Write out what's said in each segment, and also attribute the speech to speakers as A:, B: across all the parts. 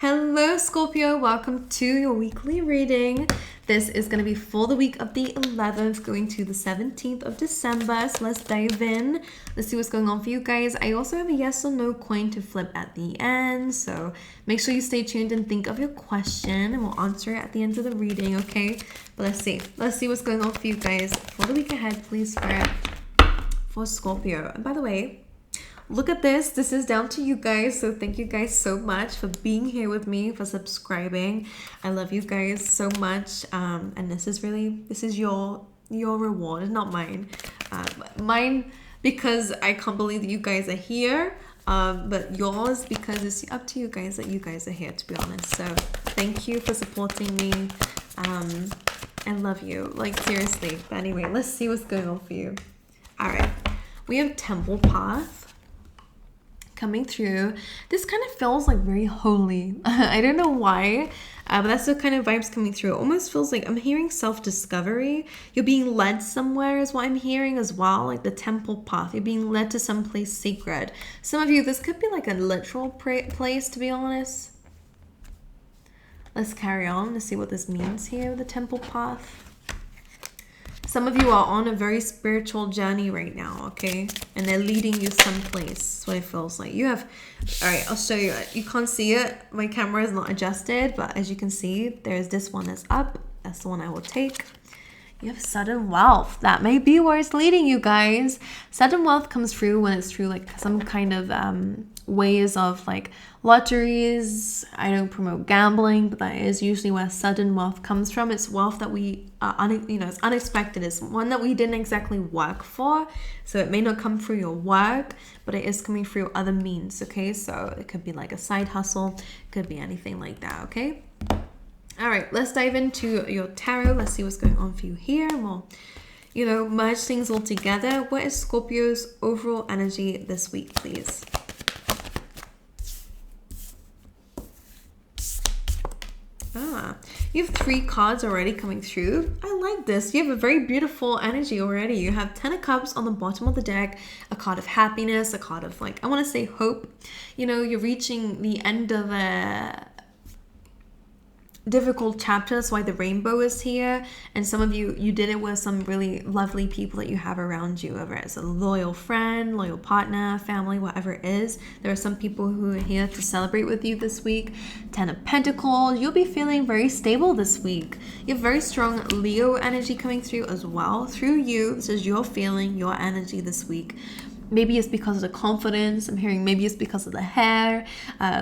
A: Hello, Scorpio. Welcome to your weekly reading. This is going to be for the week of the 11th, going to the 17th of December. So let's dive in. Let's see what's going on for you guys. I also have a yes or no coin to flip at the end. So make sure you stay tuned and think of your question, and we'll answer it at the end of the reading, okay? But let's see. Let's see what's going on for you guys for the week ahead, please, for Scorpio. And by the way, look at this. This is down to you guys. So thank you guys so much for being here with me, for subscribing. I love you guys so much. And this is your reward, not mine. Mine because I can't believe that you guys are here. But yours because it's up to you guys that you guys are here, to be honest. So thank you for supporting me. I love you. Like, seriously. But anyway, let's see what's going on for you. All right. We have Temple Path coming through. This kind of feels like very holy. I don't know why, but that's the kind of vibes coming through. It almost feels like I'm hearing self-discovery. You're being led somewhere is what I'm hearing as well, like the temple path. You're being led to some place sacred. Some of you, this could be like a literal place, to be honest. Let's carry on to see what this means here, the temple path. Some of you are on a very spiritual journey right now, okay? And they're leading you someplace. That's what it feels like. You have, all right, I'll show you. You can't see it. My camera is not adjusted, but as you can see, there's this one that's up. That's the one I will take. You have sudden wealth. That may be where it's leading you guys. Sudden wealth comes through when it's through like some kind of ways of like lotteries. I don't promote gambling, but that is usually where sudden wealth comes from. It's wealth that we it's unexpected. It's one that we didn't exactly work for, so it may not come through your work, but it is coming through other means. Okay, so it could be like a side hustle, it could be anything like that. Okay, all right, let's dive into your tarot. Let's see what's going on for you here, and we'll merge things all together. What is Scorpio's overall energy this week, please? You have 3 cards already coming through. I like this. You have a very beautiful energy already. You have 10 of Cups on the bottom of the deck, a card of happiness, a card of I want to say hope. You're reaching the end of a difficult chapter. That's why the rainbow is here. And some of you did it with some really lovely people that you have around you, whether it's a loyal friend, loyal partner, family, whatever it is. There are some people who are here to celebrate with you this week. 10 of Pentacles. You'll be feeling very stable this week. You have very strong Leo energy coming through as well. Through you, this is your feeling, your energy this week. Maybe it's because of the confidence. I'm hearing maybe it's because of the hair.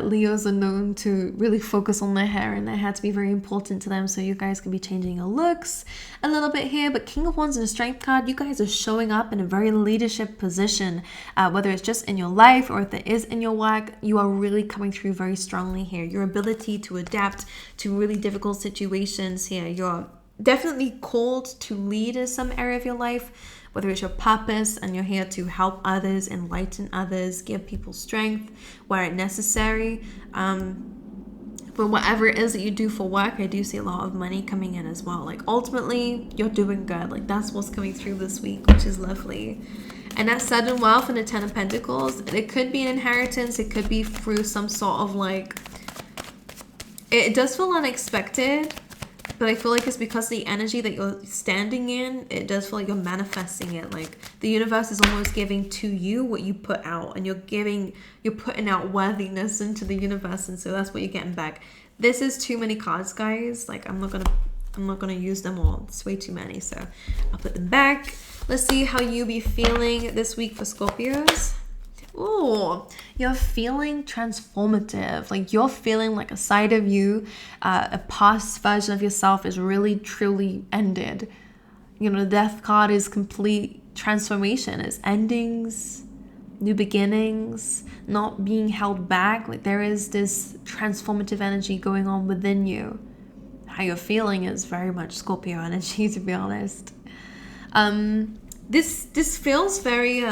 A: Leos are known to really focus on their hair, and their hair to be very important to them. So you guys can be changing your looks a little bit here. But King of Wands and a Strength card, you guys are showing up in a very leadership position. Whether it's just in your life or if it is in your work, you are really coming through very strongly here. Your ability to adapt to really difficult situations here. You're definitely called to lead in some area of your life, whether it's your purpose and you're here to help others, enlighten others, give people strength where necessary. But whatever it is that you do for work, I do see a lot of money coming in as well. Like, ultimately, you're doing good. Like, that's what's coming through this week, which is lovely. And that sudden wealth and the 10 of Pentacles, it could be an inheritance. It could be through some sort of it does feel unexpected. But I feel like it's because the energy that you're standing in, it does feel like you're manifesting it. Like the universe is almost giving to you what you put out, and you're putting out worthiness into the universe, and so that's what you're getting back. This is too many cards, guys. Like I'm not gonna use them all. It's way too many, so I'll put them back. Let's see how you be feeling this week for Scorpios. Oh, you're feeling transformative. Like you're feeling like a side of you, a past version of yourself is really truly ended. The Death card is complete transformation. It's endings, new beginnings, not being held back. Like there is this transformative energy going on within you. How you're feeling is very much Scorpio energy, to be honest. This feels very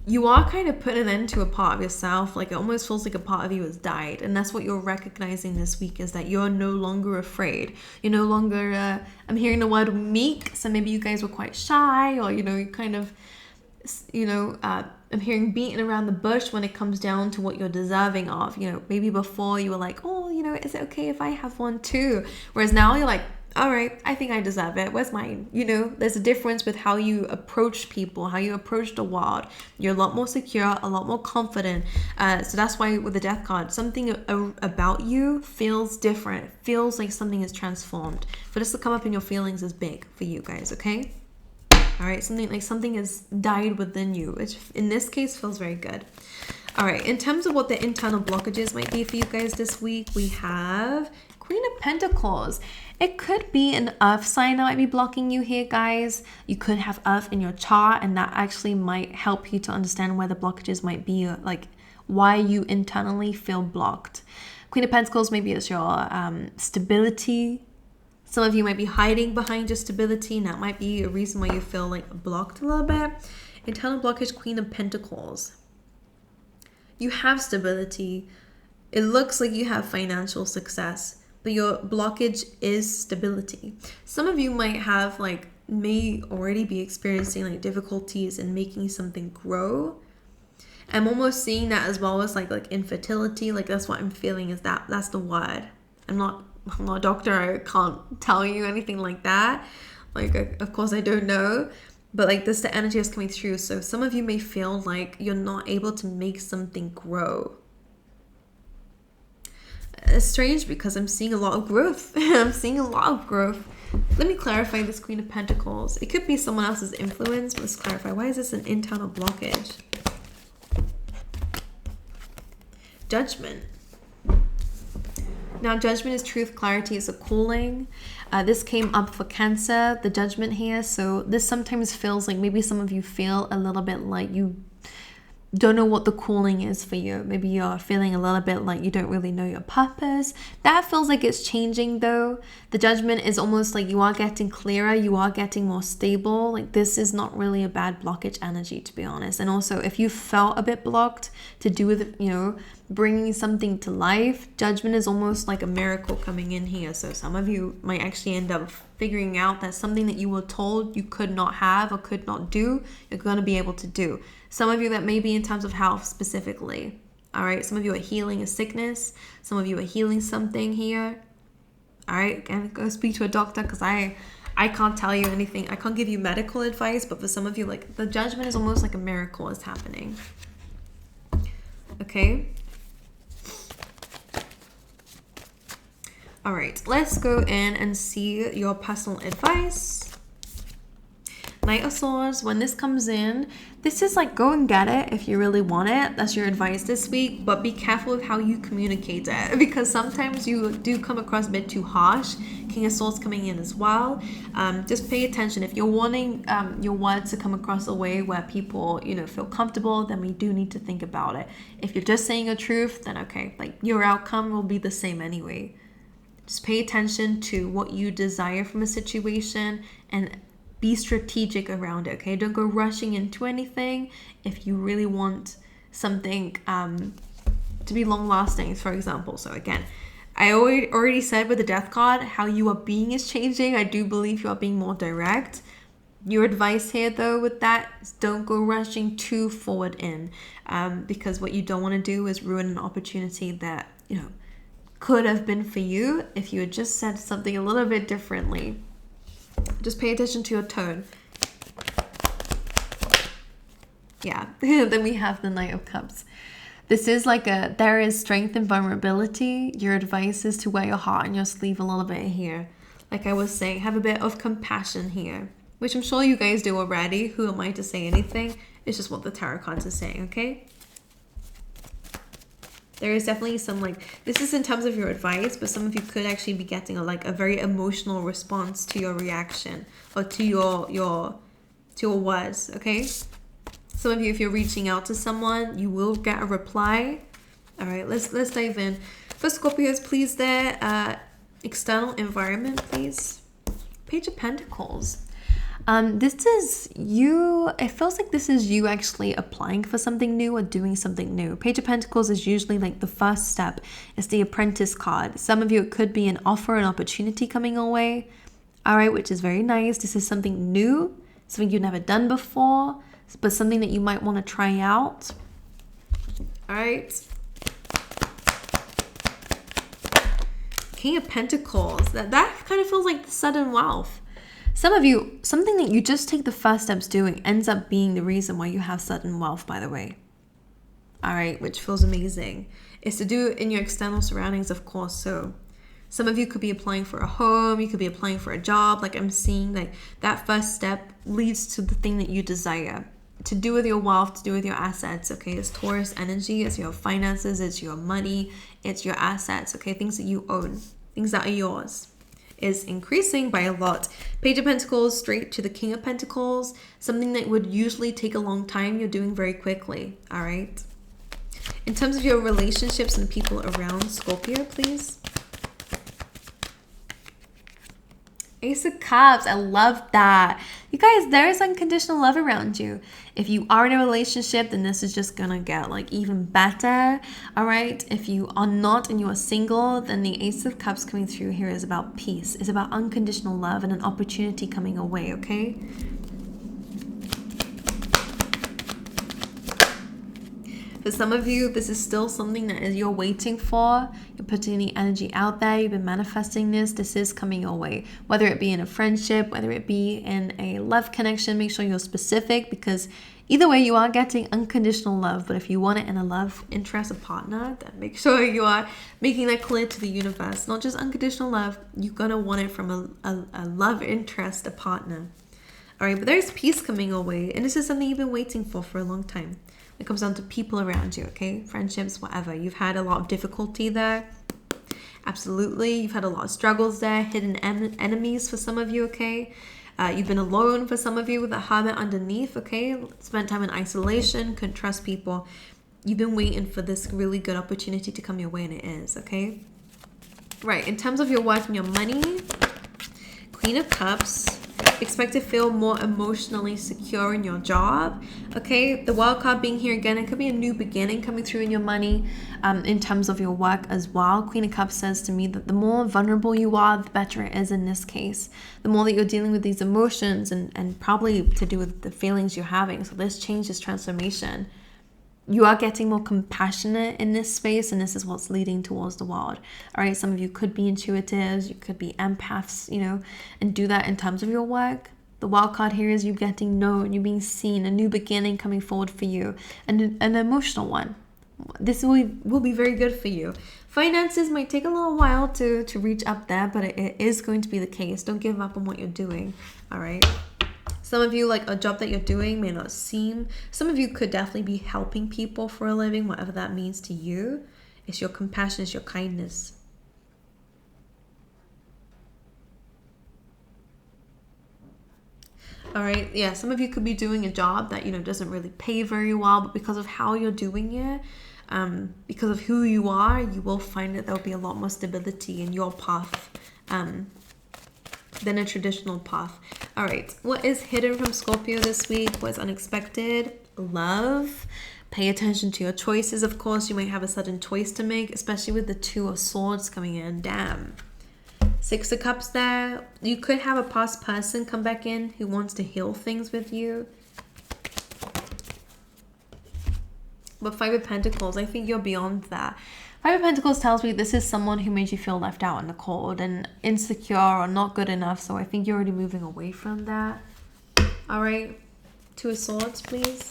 A: you are kind of putting an end to a part of yourself. Like it almost feels like a part of you has died, and that's what you're recognizing this week, is that you're no longer afraid. You're no longer I'm hearing the word meek, so maybe you guys were quite shy, or you kind of I'm hearing beating around the bush when it comes down to what you're deserving of. You know, maybe before you were like, oh, you know, is it okay if I have one too? Whereas now you're like, all right, I think I deserve it. Where's mine? You know, there's a difference with how you approach people, how you approach the world. You're a lot more secure, a lot more confident. So that's why with the death card, something about you feels different. It feels like something is transformed. For this to come up in your feelings is big for you guys, okay? All right, something has died within you, which in this case feels very good. All right, in terms of what the internal blockages might be for you guys this week, we have Queen of Pentacles. It could be an earth sign that might be blocking you here, guys. You could have earth in your chart, and that actually might help you to understand where the blockages might be, like why you internally feel blocked. Queen of Pentacles maybe is your stability. Some of you might be hiding behind your stability, and that might be a reason why you feel like blocked a little bit. Internal blockage, Queen of Pentacles. You have stability. It looks like you have financial success, but your blockage is stability. Some of you might have may already be experiencing difficulties in making something grow. I'm almost seeing that as well as like infertility. That's what I'm feeling, is that's the word. I'm not a doctor. I can't tell you anything like that. Of course I don't know, but this the energy is coming through. So some of you may feel like you're not able to make something grow. It's strange because I'm seeing a lot of growth. I'm seeing a lot of growth. Let me clarify this Queen of Pentacles. It could be someone else's influence. Let's clarify. Why is this an internal blockage? Judgment. Now, judgment is truth, clarity is a calling. This came up for Cancer, the judgment here. So this sometimes feels like maybe some of you feel a little bit like you don't know what the calling is for you. Maybe you're feeling a little bit like you don't really know your purpose. That feels like it's changing though. The judgment is almost like you are getting clearer, you are getting more stable. This is not really a bad blockage energy, to be honest. And also, if you felt a bit blocked to do with, bringing something to life, judgment is almost like a miracle coming in here. So some of you might actually end up figuring out that something that you were told you could not have or could not do, you're going to be able to do. Some of you that may be in terms of health specifically. All right, some of you are healing a sickness. Some of you are healing something here. All right, again, go speak to a doctor, because I can't tell you anything. I can't give you medical advice, but for some of you, the judgment is almost like a miracle is happening. Okay. All right, let's go in and see your personal advice. Knight of Swords, when this comes in, this is go and get it if you really want it. That's your advice this week, but be careful with how you communicate it, because sometimes you do come across a bit too harsh. King of Swords coming in as well. Just pay attention. If you're wanting your words to come across a way where people, feel comfortable, then we do need to think about it. If you're just saying a truth, then okay, your outcome will be the same anyway. Just pay attention to what you desire from a situation and be strategic around it, okay? Don't go rushing into anything if you really want something to be long-lasting, for example. So again, I already said with the Death card, how you are being is changing. I do believe you are being more direct. Your advice here, though, with that is don't go rushing too forward in, because what you don't want to do is ruin an opportunity that, could have been for you if you had just said something a little bit differently. Just pay attention to your tone. Yeah. Then we have the Knight of Cups. This is there is strength and vulnerability. Your advice is to wear your heart on your sleeve a little bit here. Like I was saying, have a bit of compassion here, which I'm sure you guys do already. Who am I to say anything? It's just what the tarot cards are saying, okay? There is definitely some this is in terms of your advice, but some of you could actually be getting a very emotional response to your reaction or to your words, okay? Some of you, if you're reaching out to someone, you will get a reply. All right, let's dive in. For Scorpios, please, external environment, please. Page of Pentacles. This is you. It feels like this is you actually applying for something new or doing something new. Page of Pentacles is usually the first step. It's the apprentice card. Some of you, it could be an offer, an opportunity coming away. All right, which is very nice. This is something new, something you've never done before. but something that you might want to try out. All right. King of Pentacles. That kind of feels like sudden wealth. Some of you, something that you just take the first steps doing ends up being the reason why you have sudden wealth, by the way. All right, which feels amazing. It's to do in your external surroundings, of course. So some of you could be applying for a home. You could be applying for a job. Like I'm seeing, like that first step leads to the thing that you desire. To do with your wealth, to do with your assets, okay? It's Taurus energy, it's your finances, it's your money, it's your assets, okay? Things that you own, things that are yours, is increasing by a lot. Page of Pentacles straight to the King of Pentacles. Something that would usually take a long time, you're doing very quickly, all right? In terms of your relationships and people around, Scorpio, please. Ace of Cups, I love that. You guys, there is unconditional love around you. If you are in a relationship, then this is just gonna get like even better, all right? If you are not and you are single, then the Ace of Cups coming through here is about peace. It's about unconditional love and an opportunity coming away, okay? For some of you, this is still something that you're waiting for. You're putting the energy out there. You've been manifesting this. This is coming your way. Whether it be in a friendship, whether it be in a love connection, make sure you're specific, because either way you are getting unconditional love. But if you want it in a love interest, a partner, then make sure you are making that clear to the universe. Not just unconditional love. You're going to want it from a love interest, a partner. All right, but there's peace coming your way. And this is something you've been waiting for a long time. It comes down to people around you, okay? Friendships, whatever. You've had a lot of difficulty there. Absolutely. You've had a lot of struggles there. Hidden enemies for some of you, okay? You've been alone for some of you with a hermit underneath, okay? Spent time in isolation, couldn't trust people. You've been waiting for this really good opportunity to come your way, and it is, okay? Right. In terms of your work and your money, Queen of Cups. Expect to feel more emotionally secure in your job, okay? The wild card being here again, it could be a new beginning coming through in your money, in terms of your work as well. Queen of Cups says to me that the more vulnerable you are, the better it is in this case. The more that you're dealing with these emotions and probably to do with the feelings you're having. So this change, this transformation, you are getting more compassionate in this space, and this is what's leading towards the world. All right, some of you could be intuitives, you could be empaths, you know, and do that in terms of your work. The wild card here is you getting known, you being seen, a new beginning coming forward for you, and an emotional one. This will be very good for you. Finances might take a little while to reach up there, but it is going to be the case. Don't give up on what you're doing, all right? Some of you, like a job that you're doing may not seem. Some of you could definitely be helping people for a living, whatever that means to you. It's your compassion, it's your kindness. All right, yeah, some of you could be doing a job that, you know, doesn't really pay very well, but because of how you're doing it, because of who you are, you will find that there'll be a lot more stability in your path than a traditional path. All right, what is hidden from Scorpio this week? What is unexpected? Love. Pay attention to your choices, of course. You might have a sudden choice to make, especially with the Two of Swords coming in. Damn. Six of Cups there. You could have a past person come back in who wants to heal things with you. But Five of Pentacles, I think you're beyond that. Five of Pentacles tells me this is someone who made you feel left out in the cold and insecure or not good enough. So I think you're already moving away from that. All right. Two of Swords, please.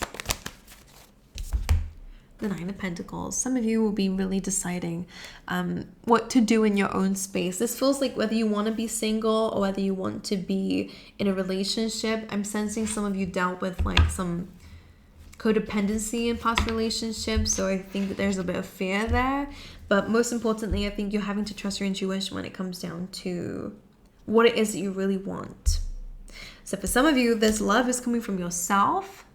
A: The Nine of Pentacles. Some of you will be really deciding what to do in your own space. This feels like whether you want to be single or whether you want to be in a relationship. I'm sensing some of you dealt with like some codependency in past relationships, so I think that there's a bit of fear there. But most importantly, I think you're having to trust your intuition when it comes down to what it is that you really want. So for some of you, this love is coming from yourself,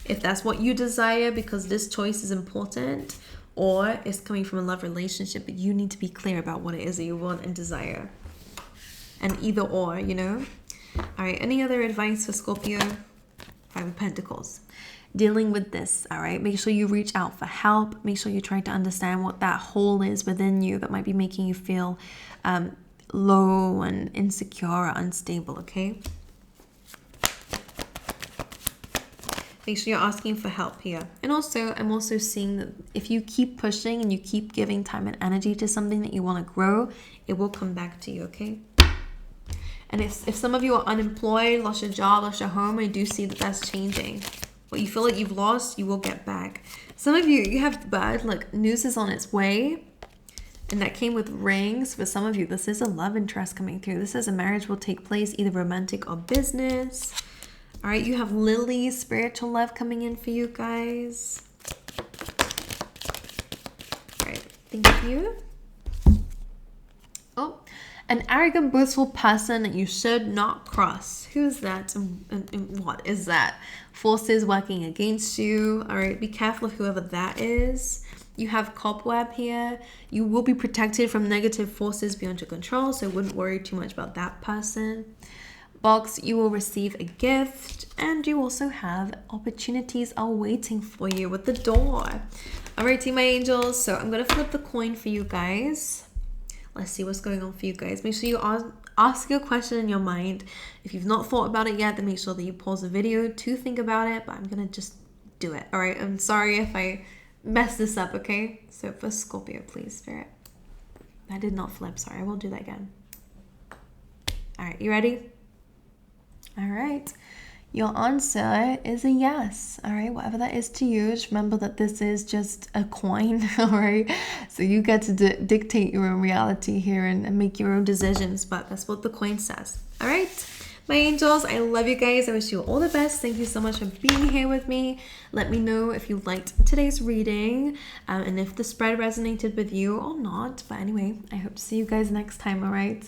A: if that's what you desire, because this choice is important, or it's coming from a love relationship, but you need to be clear about what it is that you want and desire. And either or, you know? All right, any other advice for Scorpio? Five of Pentacles. Dealing with this, all right? Make sure you reach out for help. Make sure you try to understand what that hole is within you that might be making you feel low and insecure or unstable, okay? Make sure you're asking for help here. And also, I'm also seeing that if you keep pushing and you keep giving time and energy to something that you want to grow, it will come back to you, okay? And if some of you are unemployed, lost your job, lost your home, I do see that that's changing. What you feel like you've lost, you will get back. Some of you have bad, like, news is on its way. And that came with rings. For some of you, this is a love interest coming through. This is a marriage will take place, either romantic or business. All right, you have Lily, spiritual love coming in for you guys. All right, thank you. Oh, an arrogant, boastful person that you should not cross. Who's that? And what is that? Forces working against you. All right, be careful of whoever that is. You have cobweb here. You will be protected from negative forces beyond your control, so wouldn't worry too much about that person. Box, you will receive a gift, and you also have opportunities are waiting for you with the door. All right, team, my angels. So I'm going to flip the coin for you guys. Let's see what's going on for you guys. Make sure you ask your question in your mind. If you've not thought about it yet, then make sure that you pause the video to think about it, but I'm going to just do it. All right, I'm sorry if I mess this up, okay? So for Scorpio, please, Spirit. I did not flip, sorry. I will do that again. All right, you ready? All right. Your answer is a yes. All right, whatever that is to you, just remember that this is just a coin, all right? So you get to dictate your own reality here and make your own decisions, but that's what the coin says. All right, my angels, I love you guys. I wish you all the best. Thank you so much for being here with me. Let me know if you liked today's reading and if the spread resonated with you or not. But anyway, I hope to see you guys next time, all right?